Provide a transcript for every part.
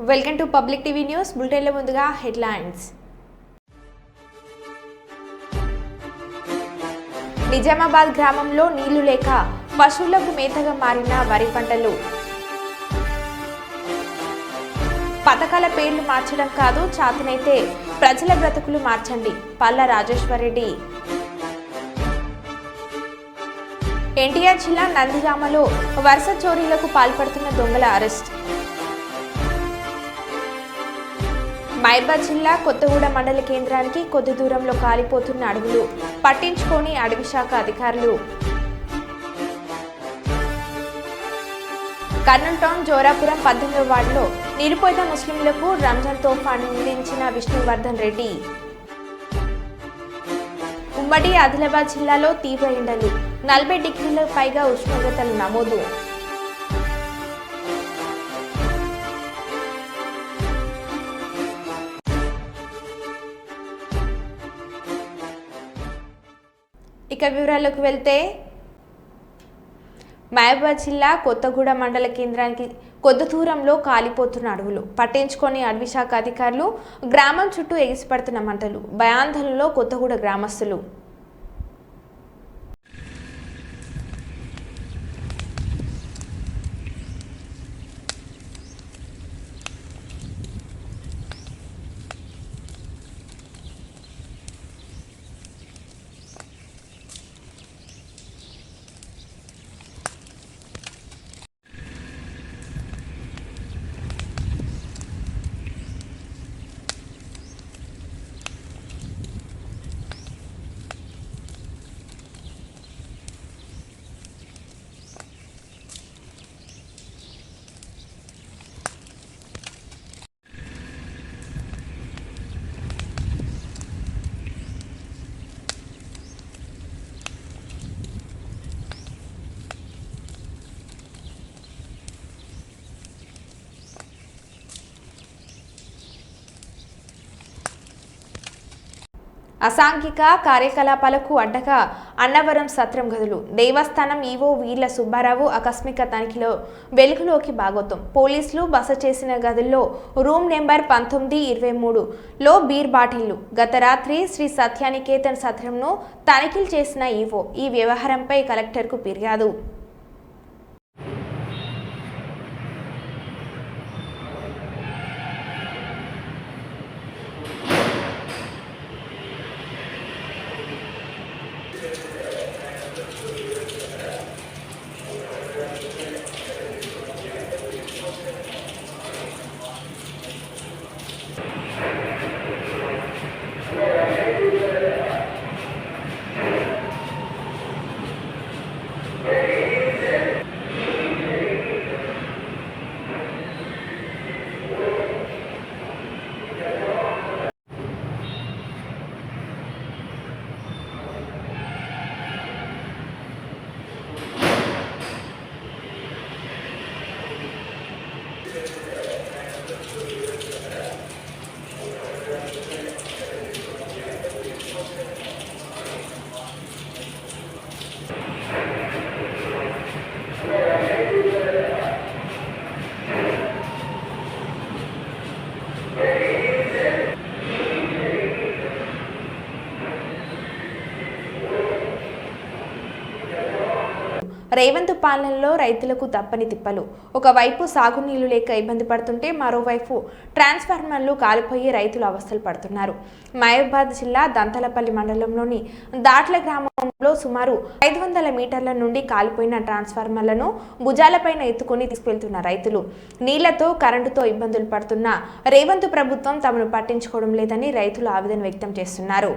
Welcome to public TV news బులెటిన్ల ముందుగా headlines. Nizamabad గ్రామంలో నీళ్లు లేక పశువులకు మేతగా మారిన వరి పంటలు. పథకాల పేర్లు మార్చడం కాదు, చాతనైతే ప్రజల బ్రతుకులు మార్చండి. పల్ల రాజేశ్వరరెడ్డి. ఎన్టీఆర్ జిల్లా నందిగామలో వరుస చోరీలకు పాల్పడుతున్న దొంగల అరెస్ట్. మహబూబాబాద్ జిల్లా కొత్తగూడెం మండల కేంద్రానికి కొద్ది దూరంలో కాలిపోతున్న అడవులు పట్టించుకోని అటవీ శాఖ అధికారులు. కర్నూలు టౌన్ జోరాపురం 18వ వార్డులో నిరుపేద ముస్లింలకు రంజాన్ తోఫా అందించిన విష్ణువర్ధన్ రెడ్డి. ఉమ్మడి ఆదిలాబాద్ జిల్లాలో తీవ్ర ఎండలు, 40 డిగ్రీలకు పైగా ఉష్ణోగ్రతలు నమోదు. ఇక వివరాలకు వెళ్తే మహబూబాబాద్ జిల్లా కొత్తగూడెం మండల కేంద్రానికి కొద్ది దూరంలో కాలిపోతున్న అడవులు పట్టించుకొని అటవీ శాఖ అధికారులు, గ్రామం చుట్టూ ఎగిసిపడుతున్న మంటలు, భయాందోళనలో కొత్తగూడెం గ్రామస్తులు. అసాంఘిక కార్యకలాపాలకు అడ్డగా అన్నవరం సత్రం గదులు. దేవస్థానం ఈవో వీర్ల సుబ్బారావు ఆకస్మిక తనిఖీలో వెలుగులోకి భాగోతం. పోలీసులు బస చేసిన గదుల్లో రూమ్ నెంబర్ 19, 23లో బీర్ బాటిళ్లు. గత రాత్రి శ్రీ సత్యానికేతన్ సత్రంను తనిఖీలు చేసిన ఈవో ఈ వ్యవహారంపై కలెక్టర్కు ఫిర్యాదు. రేవంత్ పాలనలో రైతులకు తప్పని తిప్పలు. ఒకవైపు సాగునీళ్లు లేక ఇబ్బంది పడుతుంటే మరోవైపు ట్రాన్స్ఫార్మర్లు కాలిపోయి రైతులు అవస్థలు పడుతున్నారు. మహబూబాబాద్ జిల్లా దంతలపల్లి మండలంలోని దాట్ల గ్రామంలో సుమారు 500 మీటర్ల నుండి కాలిపోయిన ట్రాన్స్ఫార్మర్లను భుజాలపైన ఎత్తుకొని తీసుకెళ్తున్న రైతులు. నీళ్లతో, కరెంటుతో ఇబ్బందులు పడుతున్న రేవంత్ ప్రభుత్వం తమను పట్టించుకోవడం లేదని రైతులు ఆవేదన వ్యక్తం చేస్తున్నారు.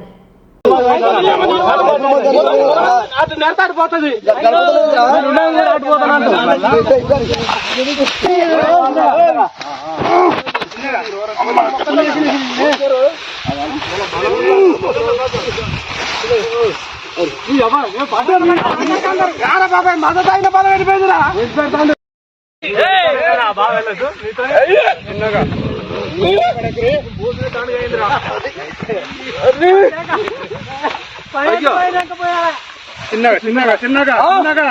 చిన్నగా చిన్నగా చిన్నగా చిన్నగా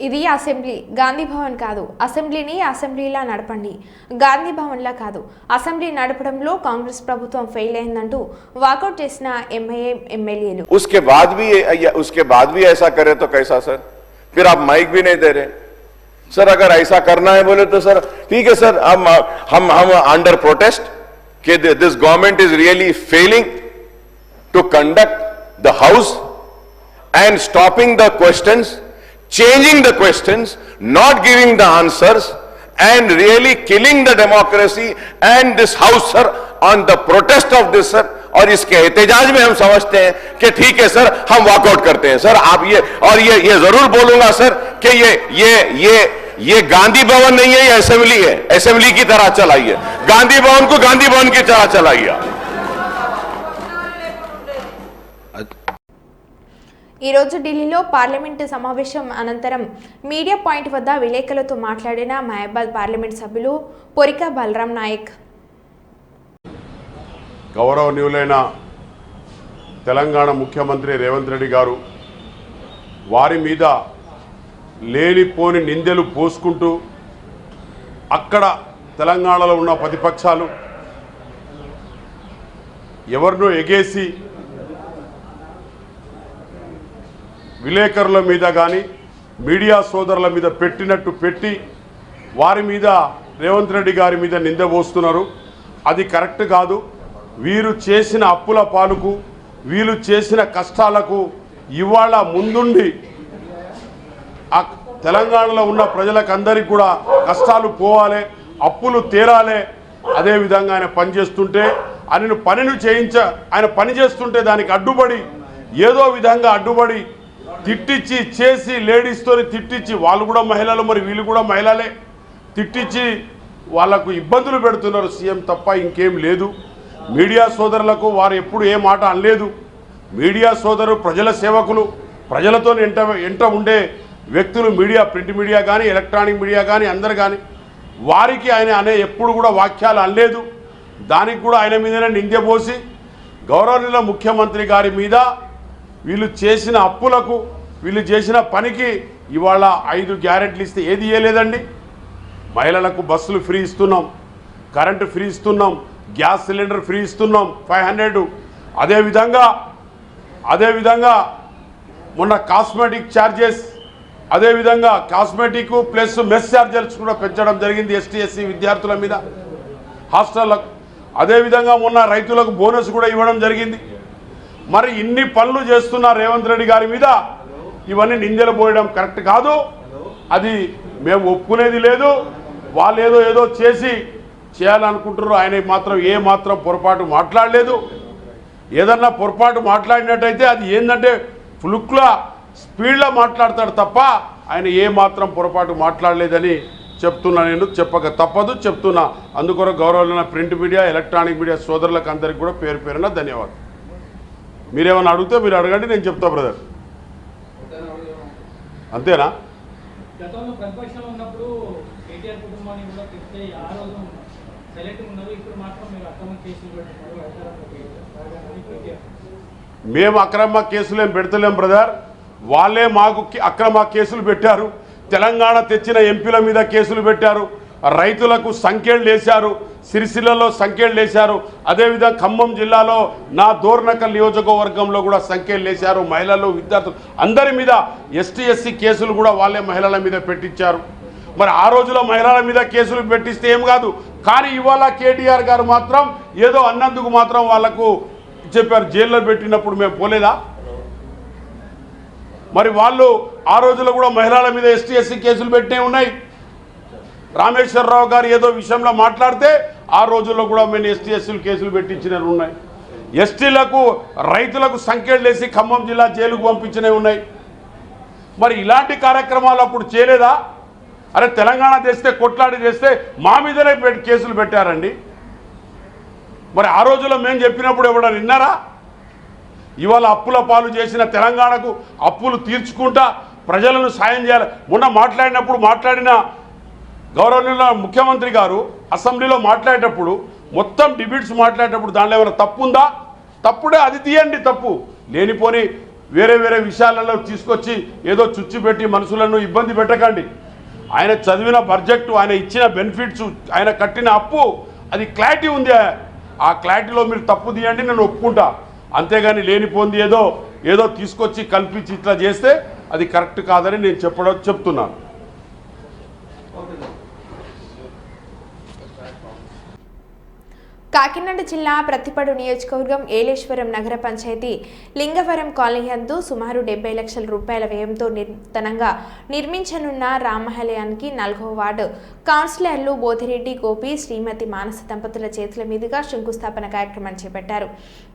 ఇది అసెంబ్లీ, గాంధీ భవన్ కాదు. అసెంబ్లీని అసెంబ్లీలా నడపండి, గాంధీ భవన్లా కాదు. అసెంబ్లీ నడపడంలో కాంగ్రెస్ ప్రభుత్వం ఫెయిల్ అయిందంటూ వాకౌట్ చేసిన ఎంఐఏ ఎమ్మెల్యేలు. उसके बाद भी ऐसा करे तो कैसा सर? फिर आप माइक भी नहीं दे रहे सर. अगर ऐसा करना है बोले तो सर ठीक है सर, हम अंडर प्रोटेस्ट कि this government is really failing to conduct the house and stopping the questions, changing the questions, not giving the answers, and really killing the democracy and this house sir on the protest of this sir. और इसके एहतजाज में हम समझते हैं कि ठीक है सर, हम वॉकआउट करते हैं सर. आप ये जरूर बोलूंगा सर कि ये गांधी भवन नहीं है, ये असेंबली है. असेंबली की तरह चलाइए, गांधी भवन को गांधी भवन की तरह चलाइए. ఈరోజు ఢిల్లీలో పార్లమెంటు సమావేశం అనంతరం మీడియా పాయింట్ వద్ద విలేకరులతో మాట్లాడిన మహబాద్ పార్లమెంట్ సభ్యులు పొరికా బలరాం నాయక్. గౌరవనీయులైన తెలంగాణ ముఖ్యమంత్రి రేవంత్ రెడ్డి గారు వారి మీద లేనిపోని నిందలు పోసుకుంటూ అక్కడ తెలంగాణలో ఉన్న ప్రతిపక్షాలు ఎవరినో ఎగేసి విలేకరుల మీద కానీ మీడియా సోదరుల మీద పెట్టినట్టు పెట్టి వారి మీద రేవంత్ రెడ్డి గారి మీద నింద పోస్తున్నారు. అది కరెక్ట్ కాదు. వీరు చేసిన అప్పుల పాలుకు, వీరు చేసిన కష్టాలకు ఇవాళ ముందుండి తెలంగాణలో ఉన్న ప్రజలకందరికీ కూడా కష్టాలు పోవాలి, అప్పులు తీరాలి. అదేవిధంగా ఆయన పనిచేస్తుంటే ఆయన పని చేస్తుంటే దానికి అడ్డుపడి ఏదో విధంగా అడ్డుపడి తిట్టించి చేసి లేడీస్తో తిట్టించి, వాళ్ళు కూడా మహిళలు, మరి వీళ్ళు కూడా మహిళలే, తిట్టించి వాళ్లకు ఇబ్బందులు పెడుతున్నారు సీఎం తప్ప ఇంకేం లేదు. మీడియా సోదరులకు వారు ఎప్పుడు ఏ మాట అనలేదు. మీడియా సోదరులు ప్రజల సేవకులు, ప్రజలతో ఎంట ఉండే వ్యక్తులు, మీడియా, ప్రింట్ మీడియా కానీ ఎలక్ట్రానిక్ మీడియా కానీ అందరు కానీ, వారికి ఆయన అనే ఎప్పుడు కూడా వాక్యాలు అనలేదు. దానికి కూడా ఆయన మీదనే నిందపోసి గౌరవనీయ ముఖ్యమంత్రి గారి మీద వీళ్ళు చేసిన అప్పులకు, వీళ్ళు చేసిన పనికి ఇవాళ 5 గ్యారెంటీలు ఇస్తే ఏది ఇవ్వలేదండి. మహిళలకు బస్సులు ఫ్రీ ఇస్తున్నాం, కరెంటు ఫ్రీ ఇస్తున్నాం, గ్యాస్ సిలిండర్ ఫ్రీ ఇస్తున్నాం 500. అదేవిధంగా మొన్న కాస్మెటిక్ ఛార్జెస్, అదేవిధంగా కాస్మెటిక్ ప్లస్ మెస్ ఛార్జెస్ కూడా పెంచడం జరిగింది ఎస్టీ ఎస్సీ విద్యార్థుల మీద, హాస్టళ్లకు. అదేవిధంగా మొన్న రైతులకు బోనస్ కూడా ఇవ్వడం జరిగింది. మరి ఇన్ని పనులు చేస్తున్న రేవంత్ రెడ్డి గారి మీద ఇవన్నీ నిందలు పోయడం కరెక్ట్ కాదు. అది మేము ఒప్పుకునేది లేదు. వాళ్ళు ఏదో చేయాలనుకుంటున్నారు. ఆయన మాత్రం ఏ మాత్రం పొరపాటు మాట్లాడలేదు. ఏదన్నా పొరపాటు మాట్లాడినట్టయితే అది ఏంటంటే ఫ్లుక్లా స్పీడ్లో మాట్లాడతాడు తప్ప ఆయన ఏ మాత్రం పొరపాటు మాట్లాడలేదని చెప్తున్నా. నేను చెప్పక తప్పదు, చెప్తున్నా. అందుకొరకు గౌరవమైన ప్రింట్ మీడియా, ఎలక్ట్రానిక్ మీడియా సోదరులకు అందరికీ కూడా పేరు పేరున ధన్యవాదాలు. మీరేమన్నా అడిగితే మీరు అడగండి, నేను చెప్తా బ్రదర్. అంతేనా? గతంలో ప్రతిపక్షంలో ఉన్నప్పుడు కేటీఆర్ కుటుంబాన్ని కూడా తిరిగితే ఆ రోజు సైలెంట్ ఉన్నారు. ఇప్పుడు మాత్రం మీరు అక్రమ కేసులు పెడుతున్నారు. మేము అక్రమ కేసులు ఏం పెడతలేం బ్రదర్. వాళ్ళే మాకు అక్రమ కేసులు పెట్టారు. తెలంగాణ తెచ్చిన ఎంపీల మీద కేసులు పెట్టారు. రైతులకు సంఖ్యలు వేశారు, సిరిసిల్లలో సంఖ్యలు వేశారు. అదేవిధంగా ఖమ్మం జిల్లాలో నా దోర్నకల్ నియోజకవర్గంలో కూడా సంఖ్యలు వేశారు. మహిళలు, విద్యార్థులు అందరి మీద ఎస్టీ ఎస్సీ కేసులు కూడా వాళ్ళే మహిళల మీద పెట్టించారు. మరి ఆ రోజులో మహిళల మీద కేసులు పెట్టిస్తే ఏం కాదు. కానీ ఇవాళ కేటీఆర్ గారు మాత్రం ఏదో అన్నందుకు మాత్రం వాళ్లకు చెప్పారు. జైల్లో పెట్టినప్పుడు మేము పోలేదా? మరి వాళ్ళు ఆ రోజులో కూడా మహిళల మీద ఎస్టీ ఎస్సీ కేసులు పెట్టినే ఉన్నాయి. రామేశ్వరరావు గారు ఏదో విషయంలో మాట్లాడితే ఆ రోజుల్లో కూడా మేము ఎస్టీ ఎస్సీలు కేసులు పెట్టించినవి ఉన్నాయి. ఎస్టీలకు, రైతులకు సంఖ్యలు వేసి ఖమ్మం జిల్లా జైలుకు పంపించినవి ఉన్నాయి. మరి ఇలాంటి కార్యక్రమాలు అప్పుడు చేయలేదా? అరే తెలంగాణ తెస్తే, కొట్లాడి చేస్తే మా మీదనే కేసులు పెట్టారండి. మరి ఆ రోజుల్లో మేము చెప్పినప్పుడు ఎవడన్నా విన్నారా? ఇవాళ అప్పుల పాలు చేసిన తెలంగాణకు అప్పులు తీర్చుకుంటా ప్రజలను సాయం చేయాలి. మొన్న మాట్లాడిన గౌరవనీయ ముఖ్యమంత్రి గారు అసెంబ్లీలో మాట్లాడేటప్పుడు, మొత్తం డిబేట్స్ మాట్లాడేటప్పుడు దానిలో ఏమైనా తప్పు ఉందా? తప్పుడే, అది తీయండి. తప్పు లేనిపోని వేరే వేరే విషయాలలో తీసుకొచ్చి ఏదో చుచ్చిపెట్టి మనుషులను ఇబ్బంది పెట్టకండి. ఆయన చదివిన బడ్జెట్, ఆయన ఇచ్చిన బెనిఫిట్స్, ఆయన కట్టిన అప్పు, అది క్లారిటీ ఉంది. ఆ క్లారిటీలో మీరు తప్పు తీయండి, నేను ఒప్పుకుంటా. అంతేగాని లేనిపోంది ఏదో తీసుకొచ్చి కల్పించి ఇట్లా చేస్తే అది కరెక్ట్ కాదని నేను చెప్తున్నాను. కాకినాడ జిల్లా ప్రతిపాడు నియోజకవర్గం ఏలేశ్వరం నగర పంచాయతీ లింగవరం కాలనీ యందు సుమారు 70 లక్షల రూపాయల వ్యయంతో నూతనంగా నిర్మించనున్న రామాలయానికి 4వ వార్డు కౌన్సిలర్లు బోధిరెడ్డి గోపి, శ్రీమతి మానస దంపతుల చేతుల మీదుగా శంకుస్థాపన కార్యక్రమాన్ని చేపట్టారు.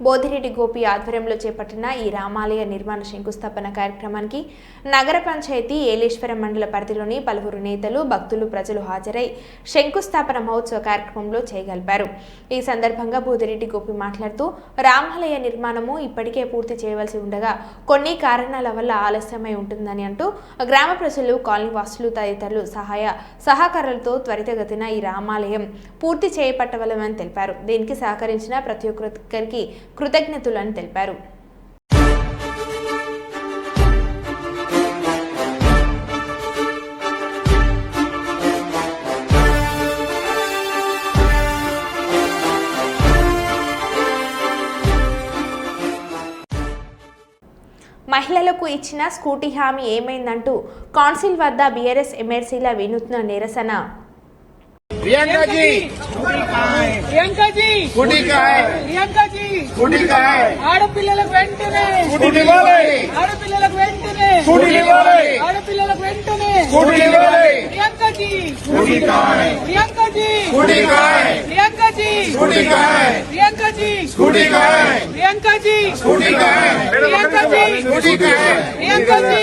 బోధిరెడ్డి గోపి ఆధ్వర్యంలో చేపట్టిన ఈ రామాలయ నిర్మాణ శంకుస్థాపన కార్యక్రమానికి నగర పంచాయతీ ఏలేశ్వరం మండల పరిధిలోని పలువురు నేతలు, భక్తులు, ప్రజలు హాజరై శంకుస్థాపన మహోత్సవ కార్యక్రమంలో చేయగలిపారు. ఈ సందర్భంగా బోధిరెడ్డి గోపి మాట్లాడుతూ రామాలయ నిర్మాణము ఇప్పటికే పూర్తి చేయవలసి ఉండగా కొన్ని కారణాల వల్ల ఆలస్యమై ఉంటుందని అంటూ గ్రామ ప్రజలు, కాలనీ వాసులు తదితరులు సహకారాలతో త్వరితగతిన ఈ రామాలయం పూర్తి చేపట్టవలమని తెలిపారు. దీనికి సహకరించిన ప్రతి ఒక్కరికి కృతజ్ఞతలని తెలిపారు. మహిళలకు ఇచ్చిన స్కూటీ హామీ ఏమైందంటూ కౌన్సిల్ వద్ద బీఆర్ఎస్ ఎమ్మెల్సీల వినూత్న నిరసన. प्रियंका जी ప్రియాంక జీ स्कूटी का है, ప్రియాంక జీ स्कूटी का है, ఆడపిల్లలకు వెంటనే स्कूटी वाले, ఆడపిల్లలకు వెంటనే स्कूटी वाले, ఆడపిల్లలకు వెంటనే स्कूटी वाले, ప్రియాంక జీ स्कूटी का है, ప్రియాంక జీ स्कूटी का है, ప్రియాంక జీ स्कूटी का है, ప్రియాంక జీ स्कूटी का है, ప్రియాంక జీ स्कूटी का है, ప్రియాంక జీ स्कूटी का है, ప్రియాంక జీ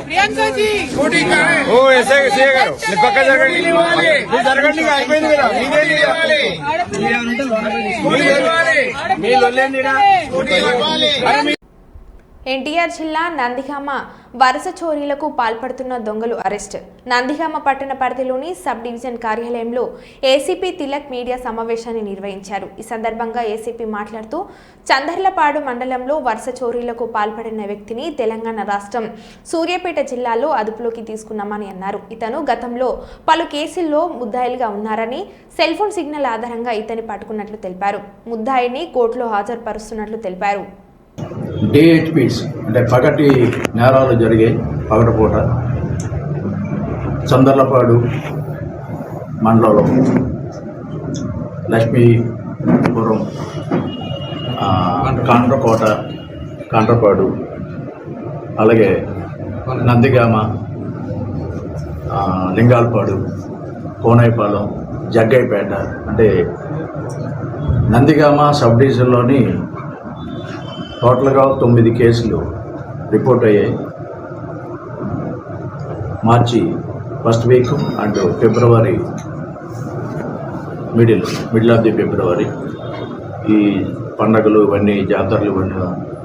ప్రియాంక జీ स्कूटी का है। ओ ऐसे कैसे करो पक्का जरगंडी वाले जरगंडी का అయిపోయింది కదా మీదే వాले మీ లొల్లేండిరా స్కూటీ వాले అరే ఎన్టీఆర్ జిల్లా నందిగామ వరుస చోరీలకు పాల్పడుతున్న దొంగలు అరెస్ట్. నందిగామ పట్టణ పరిధిలోని సబ్ డివిజన్ కార్యాలయంలో ఏసీపీ తిలక్ మీడియా సమావేశాన్ని నిర్వహించారు. ఈ సందర్భంగా ఏసీపీ మాట్లాడుతూ చందర్లపాడు మండలంలో వరుస చోరీలకు పాల్పడిన వ్యక్తిని తెలంగాణ రాష్ట్రం సూర్యాపేట జిల్లాలో అదుపులోకి తీసుకున్నామని అన్నారు. ఇతను గతంలో పలు కేసుల్లో ముద్దాయిలుగా ఉన్నారని, సెల్ ఫోన్ సిగ్నల్ ఆధారంగా ఇతన్ని పట్టుకున్నట్లు తెలిపారు. ముద్దాయిని కోర్టులో హాజరుపరుస్తున్నట్లు తెలిపారు. డిహెచ్పిస్ అంటే పగటి నేరాలు జరిగాయి. పగటిపూట చందర్లపాడు మండలంలో లక్ష్మీపురం, కాండ్రకోట, కాండ్రపాడు, అలాగే నందిగామ, లింగాలపాడు, కోనైపాలెం, జగ్గైపేట అంటే నందిగామ సబ్ డివిజన్లోని టోటల్గా 9 కేసులు రిపోర్ట్ అయ్యాయి. March first week and February middle of the February ఈ పండగలు ఇవన్నీ, జాతరలు ఇవన్నీ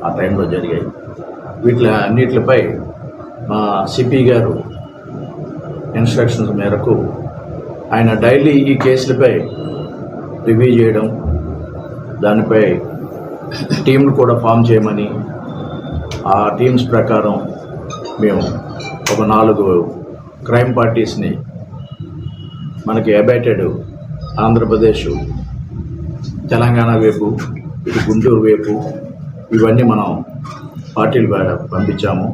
ఆ టైంలో జరిగాయి. అన్నిటిపై మా సిపి గారు ఇన్స్ట్రక్షన్స్ మేరకు ఆయన డైలీ ఈ కేసులపై రివ్యూ చేయడం, దానిపై టీంలు కూడా ఫామ్ చేయమని, ఆ టీమ్స్ ప్రకారం మేము ఒక 4 క్రైమ్ పార్టీస్ని మనకి అబైటెడ్ ఆంధ్రప్రదేశ్, తెలంగాణ వైపు, ఇటు గుంటూరు వైపు ఇవన్నీ మనం పార్టీలు పంపించాము.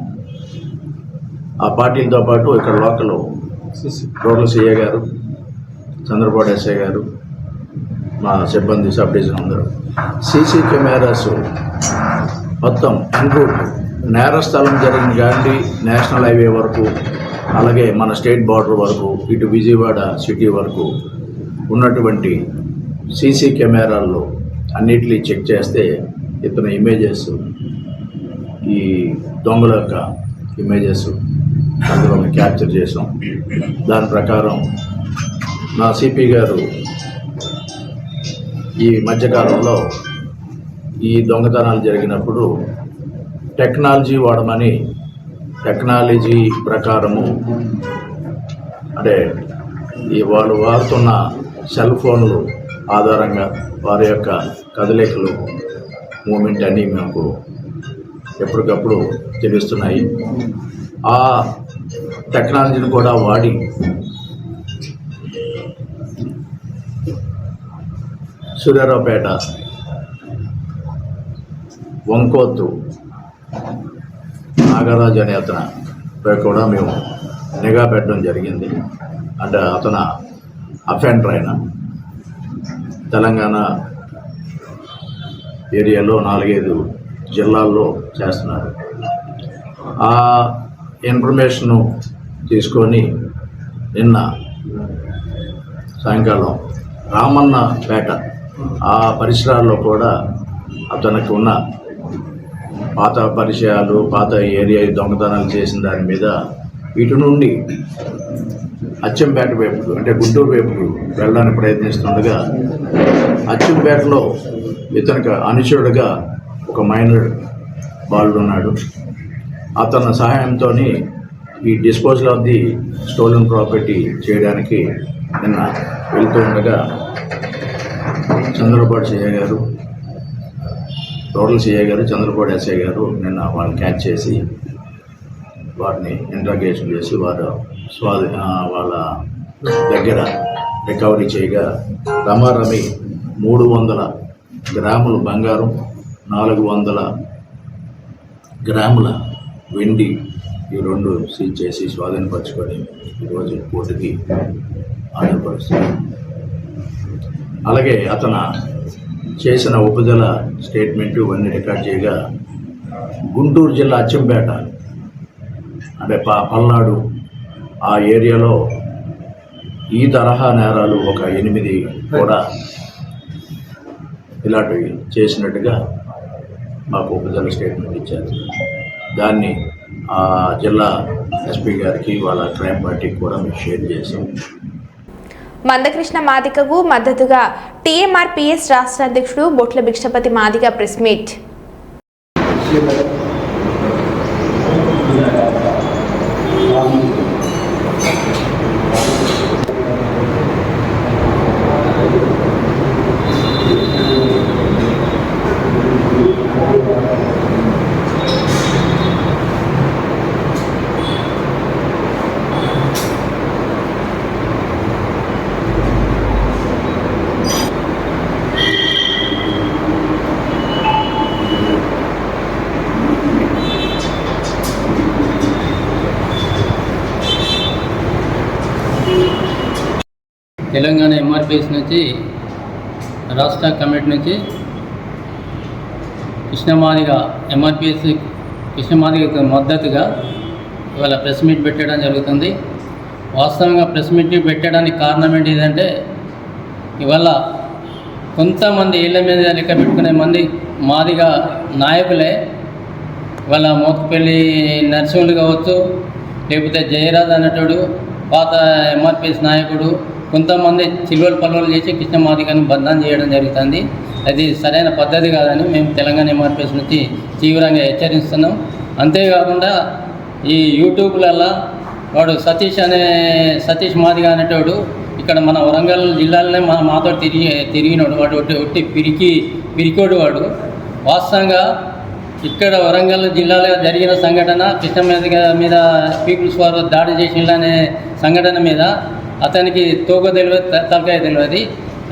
ఆ పార్టీలతో పాటు ఇక్కడ లోకల్ రూరల్ సిఐ గారు, చంద్రబాబు ఎస్ఐ గారు, మా సిబ్బంది సబ్ డివిజన్ అందరూ సీసీ కెమెరాస్ మొత్తం ఎన్రూట్ నేరస్థలం జరిగిన గాంధీ నేషనల్ హైవే వరకు, అలాగే మన స్టేట్ బార్డర్ వరకు, ఇటు విజయవాడ సిటీ వరకు ఉన్నటువంటి సీసీ కెమెరాల్లో అన్నిటినీ చెక్ చేస్తే ఇతను ఇమేజెస్, ఈ దొంగల యొక్క ఇమేజెస్ అందులో క్యాప్చర్ చేసాం. దాని ప్రకారం నా సిపి గారు ఈ మధ్యకాలంలో ఈ దొంగతనాలు జరిగినప్పుడు టెక్నాలజీ వాడమని, టెక్నాలజీ ప్రకారము అంటే ఈ వాళ్ళు వాడుతున్న సెల్ ఫోన్లు ఆధారంగా వారి యొక్క కదలికలు, మూమెంట్ అన్నీ మాకు ఎప్పటికప్పుడు తెలుస్తున్నాయి. ఆ టెక్నాలజీని కూడా వాడి సూర్యారావుపేట, వంకోత్తు నాగరాజు అనే అతనిపై కూడా మేము నిఘా పెట్టడం జరిగింది. అంటే అతను అఫెండర్ అయిన తెలంగాణ ఏరియాలో 4-5 జిల్లాల్లో చేస్తున్నారు. ఆ ఇన్ఫర్మేషను తీసుకొని నిన్న సాయంకాలం రామన్నపేట ఆ పరిసరాల్లో కూడా అతనికి ఉన్న పాత పరిచయాలు, పాత ఏరియా దొంగతనాలు చేసిన దాని మీద ఇటు నుండి అచ్చంపేట వైపుకు అంటే గుంటూరు వైపుకు వెళ్ళడానికి ప్రయత్నిస్తుండగా అచ్చంపేటలో ఇతనికి అనుచరుడుగా ఒక మైనర్ బాలుడు ఉన్నాడు. అతని సహాయంతో ఈ disposal of the stolen property చేయడానికి నిన్న వెళ్తూ ఉండగా చంద్రబాబు సిఐ గారు, టోటల్ సిఐ గారు, చంద్రబాబు ఎస్ఐ గారు నిన్న వాళ్ళని క్యాచ్ చేసి వారిని ఇంట్రాగేషన్ చేసి వాళ్ళ దగ్గర రికవరీ చేయగా రమారమి 300 గ్రాముల బంగారం, 400 గ్రాముల వెండి ఈ 2 సీజ్ చేసి స్వాధీనపరచుకొని ఈరోజు కోర్టుకి హాజరుపరుస్తారు. అలాగే అతను చేసిన ఉపజల స్టేట్మెంటు ఇవన్నీ రికార్డ్ చేయగా గుంటూరు జిల్లా అచ్చంపేట అంటే పల్నాడు ఆ ఏరియాలో ఈ తరహా నేరాలు ఒక 8 కూడా ఇలాంటివి చేసినట్టుగా మాకు ఉపజల స్టేట్మెంట్ ఇచ్చారు. దాన్ని ఆ జిల్లా ఎస్పీ గారికి వాళ్ళ క్రైమ్ పార్టీకి కూడా మేము షేర్ చేసాం. మందకృష్ణ మాదిగకు మద్దతుగా టీఎంఆర్పీఎస్ రాష్ట్ర అధ్యక్షుడు బొట్ల భిక్షపతి మాదిగ ప్రెస్ మీట్. తెలంగాణ ఎంఆర్పిఎస్ నుంచి రాష్ట్ర కమిటీ నుంచి కృష్ణమాదిగ ఎంఆర్పిఎస్ కృష్ణమాదిగకు మద్దతుగా ఇవాళ ప్రెస్ మీట్ పెట్టడం జరుగుతుంది. వాస్తవంగా ప్రెస్ మీట్ పెట్టడానికి కారణం ఏంటిదంటే ఇవాళ కొంతమంది ఇళ్ళ మీద లెక్క పెట్టుకునే మంది మాదిగ నాయకులే ఇవాళ మోత్తుపల్లి నరసింహులు కావచ్చు, లేకపోతే జయరాజ్ అనేటోడు పాత ఎంఆర్పిఎస్ నాయకుడు, కొంతమంది చిల్వలు పల్వలు చేసి కృష్ణమాదిగను బదనాం చేయడం జరుగుతుంది. అది సరైన పద్ధతి కాదని మేము తెలంగాణ ఎంఆర్పిఎస్ నుంచి తీవ్రంగా హెచ్చరిస్తున్నాం. అంతేకాకుండా ఈ యూట్యూబ్లలో వాడు సతీష్ మాదిగ అనేటోడు ఇక్కడ మన వరంగల్ జిల్లాలోనే మాతో తిరిగినాడు. వాడు ఒట్టి పిరికోడు వాడు. వాస్తవంగా ఇక్కడ వరంగల్ జిల్లాలో జరిగిన సంఘటన కృష్ణమాదిగ మీద పీపుల్స్ వారు దాడి చేసిందనే సంఘటన మీద అతనికి తోక తెలియదు, తలకాయ తెలియదు.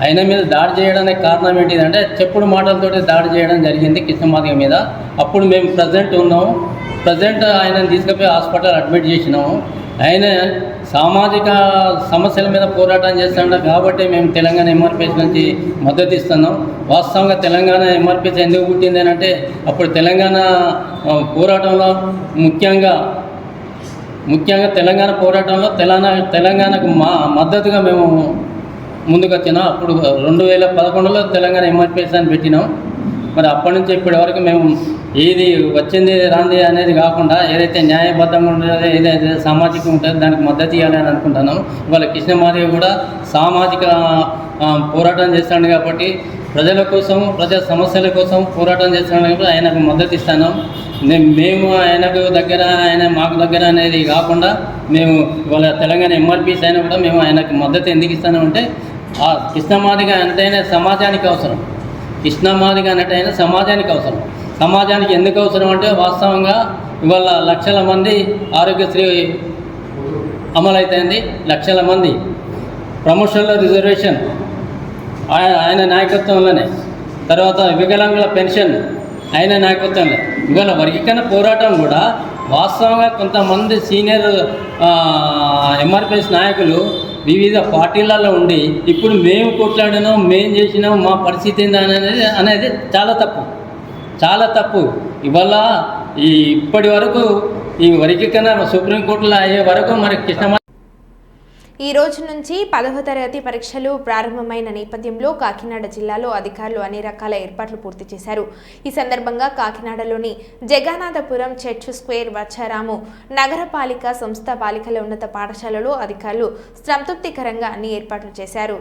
ఆయన మీద దాడి చేయడానికి కారణం ఏంటిదంటే చెప్పుడు మాటలతో దాడి చేయడం జరిగింది కృష్ణమాదిగ మీద. అప్పుడు మేము ప్రజెంట్ ఆయనను తీసుకుపోయి హాస్పిటల్ అడ్మిట్ చేసినాము. ఆయన సామాజిక సమస్యల మీద పోరాటం చేస్తున్నాడు కాబట్టి మేము తెలంగాణ ఎంఆర్పిఎస్ నుంచి మద్దతు ఇస్తున్నాం. వాస్తవంగా తెలంగాణ ఎంఆర్పిఎస్ ఎందుకు పుట్టింది అంటే అప్పుడు తెలంగాణ పోరాటంలో ముఖ్యంగా తెలంగాణ పోరాటంలో తెలంగాణకు మద్దతుగా మేము ముందుకు వచ్చినాం. అప్పుడు 2011లో తెలంగాణ ఎంఆర్పిఎస్ అని పెట్టినాం. మరి అప్పటి నుంచి ఇప్పటి వరకు మేము ఏది వచ్చింది రాంది అనేది కాకుండా ఏదైతే న్యాయబద్ధంగా ఉంటుందో, ఏదైతే సామాజికంగా ఉంటుందో దానికి మద్దతు ఇవ్వాలని అనుకుంటున్నాం. ఇవాళ కృష్ణమాదిగ కూడా సామాజిక పోరాటం చేస్తాడు కాబట్టి ప్రజల కోసం, ప్రజా సమస్యల కోసం పోరాటం చేస్తున్నాడు కాబట్టి ఆయనకు మద్దతు ఇస్తాను. మేము ఆయన మాకు దగ్గర అనేది కాకుండా మేము ఇవాళ తెలంగాణ ఎంఆర్పిఎస్ అయినా కూడా మేము ఆయనకు మద్దతు ఎందుకు ఇస్తామంటే ఆ కృష్ణమాదిగ అంటేనే సమాజానికి అవసరం. కృష్ణమాదిగ అన్నట్టయినా సమాజానికి అవసరం. సమాజానికి ఎందుకు అవసరం అంటే వాస్తవంగా ఇవాళ లక్షల మంది ఆరోగ్యశ్రీ అమలైతుంది, లక్షల మంది ప్రమోషన్లో రిజర్వేషన్ ఆయన నాయకత్వంలోనే, తర్వాత వికలాంగుల పెన్షన్ ఆయన నాయకత్వంలో, ఇవాళ వర్గీకరణ పోరాటం కూడా వాస్తవంగా కొంతమంది సీనియర్ ఎంఆర్పిఎస్ నాయకులు వివిధ పార్టీలలో ఉండి ఇప్పుడు మేము కొట్లాడినాం, మేము చేసినాం, మా పరిస్థితి ఏంది అనేది చాలా తప్పు. ఇవాళ ఇప్పటి వరకు ఈ వర్గీకరణ సుప్రీంకోర్టులో అయ్యే వరకు మరి కృష్ణ ఈ రోజు నుంచి 10వ తరగతి పరీక్షలు ప్రారంభమైన నేపథ్యంలో కాకినాడ జిల్లాలో అధికారులు అన్ని రకాల ఏర్పాట్లు పూర్తి చేశారు. ఈ సందర్భంగా కాకినాడలోని జగన్నాథపురం చర్చ్ స్క్వేర్ వచ్చారాము నగరపాలిక సంస్థ బాలికల ఉన్నత పాఠశాలలో అధికారులు సంతృప్తికరంగా అన్ని ఏర్పాట్లు చేశారు.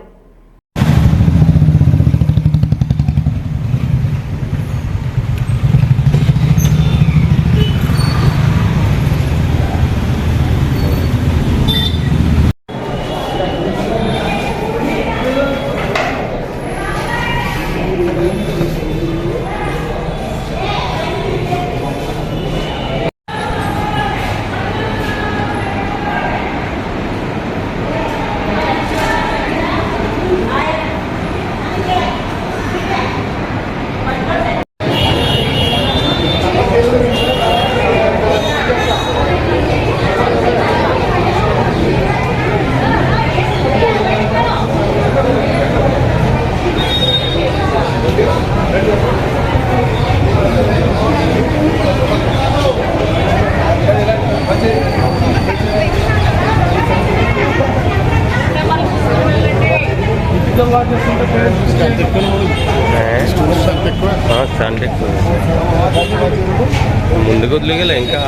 ముందుకు వదిలేగలే ఇంకా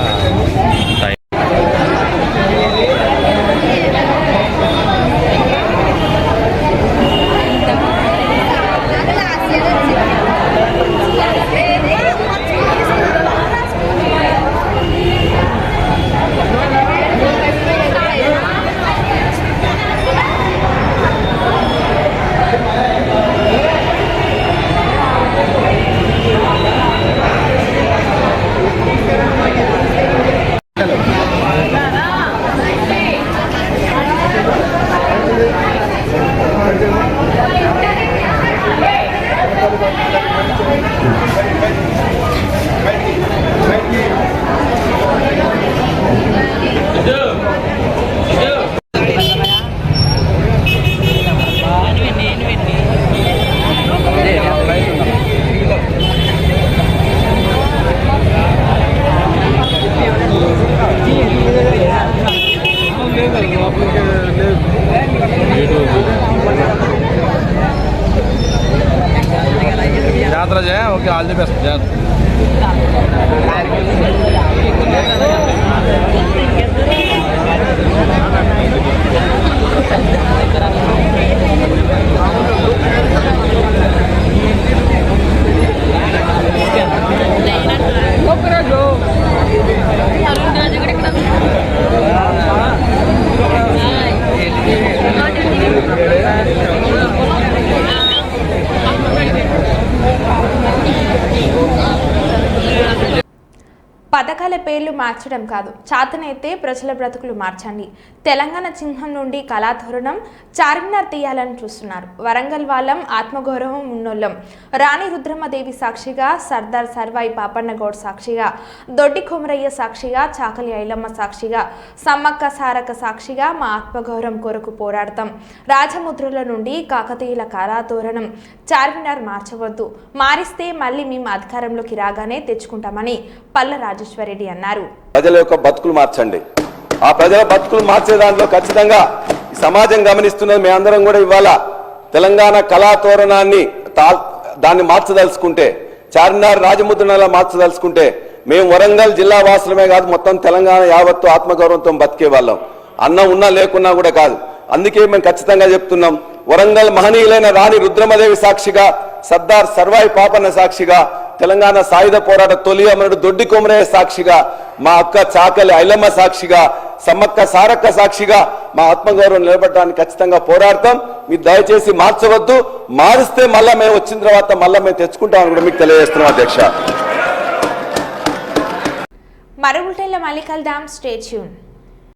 यात्रा जाए ओके ऑल द बेस्ट పథకాల పేర్లు మార్చడం కాదు, చాతనైతే ప్రజల బ్రతుకులు మార్చండి. తెలంగాణ చిహ్నం నుండి కళాధోరణం చార్మినార్ తీయాలని చూస్తున్నారు. వరంగల్ వాళ్ళం, ఆత్మగౌరవం ఉన్నోళ్ళం. రాణి రుద్రమదేవి సాక్షిగా, సర్దార్ సర్వాయి పాపన్నగౌడ్ సాక్షిగా, దొడ్డి కొమరయ్య సాక్షిగా, చాకలి ఐలమ్మ సాక్షిగా, సమ్మక్క సారక్క సాక్షిగా మా ఆత్మగౌరవం కొరకు పోరాడతాం. రాజముద్రల నుండి కాకతీయుల కళాధోరణం చార్మినార్ మార్చవద్దు. మారిస్తే మళ్ళీ మేము అధికారంలోకి రాగానే తెచ్చుకుంటామని పల్ల రాజేశ్వరరెడ్డి అన్నారు. ప్రజల యొక్క బతుకులు మార్చండి. ఆ ప్రజల బతుకులు మార్చే దాంట్లో ఖచ్చితంగా సమాజం గమనిస్తున్నది. మేమందరం కూడా ఇవాళ తెలంగాణ కళాతోరణాన్ని దాన్ని మార్చదలుచుకుంటే, చార్మినార్ రాజముద్రలా మార్చదలుచుకుంటే మేము వరంగల్ జిల్లా వాసులమే కాదు, మొత్తం తెలంగాణ యావత్తు ఆత్మగౌరవంతో బతికే వాళ్ళం. అన్నం ఉన్నా లేకున్నా కూడా కాదు. అందుకే మేము ఖచ్చితంగా చెప్తున్నాం, వరంగల్ మహనీయులైన రాణి రుద్రమదేవి సాక్షిగా, సర్దార్ సర్వాయి పాపన్న సాక్షిగా, తెలంగాణ సాయుధ పోరాట తొలి అమరుడు దొడ్డి కొమరయ్య సాక్షిగా, మా అక్క చాకలి ఐలమ్మ సాక్షిగా, సమ్మక్క సారక్క సాక్షిగా మా ఆత్మగౌరవం నిలబడడానికి ఖచ్చితంగా పోరాడతాం. మీరు దయచేసి మార్చవద్దు. మారిస్తే మళ్ళా మేము వచ్చిన తర్వాత మళ్ళా మేము తెచ్చుకుంటామని కూడా మీకు తెలియజేస్తున్నాం అధ్యక్ష. మరో బులెటిన్లో మళ్ళీ కలుద్దాం. Stay tune.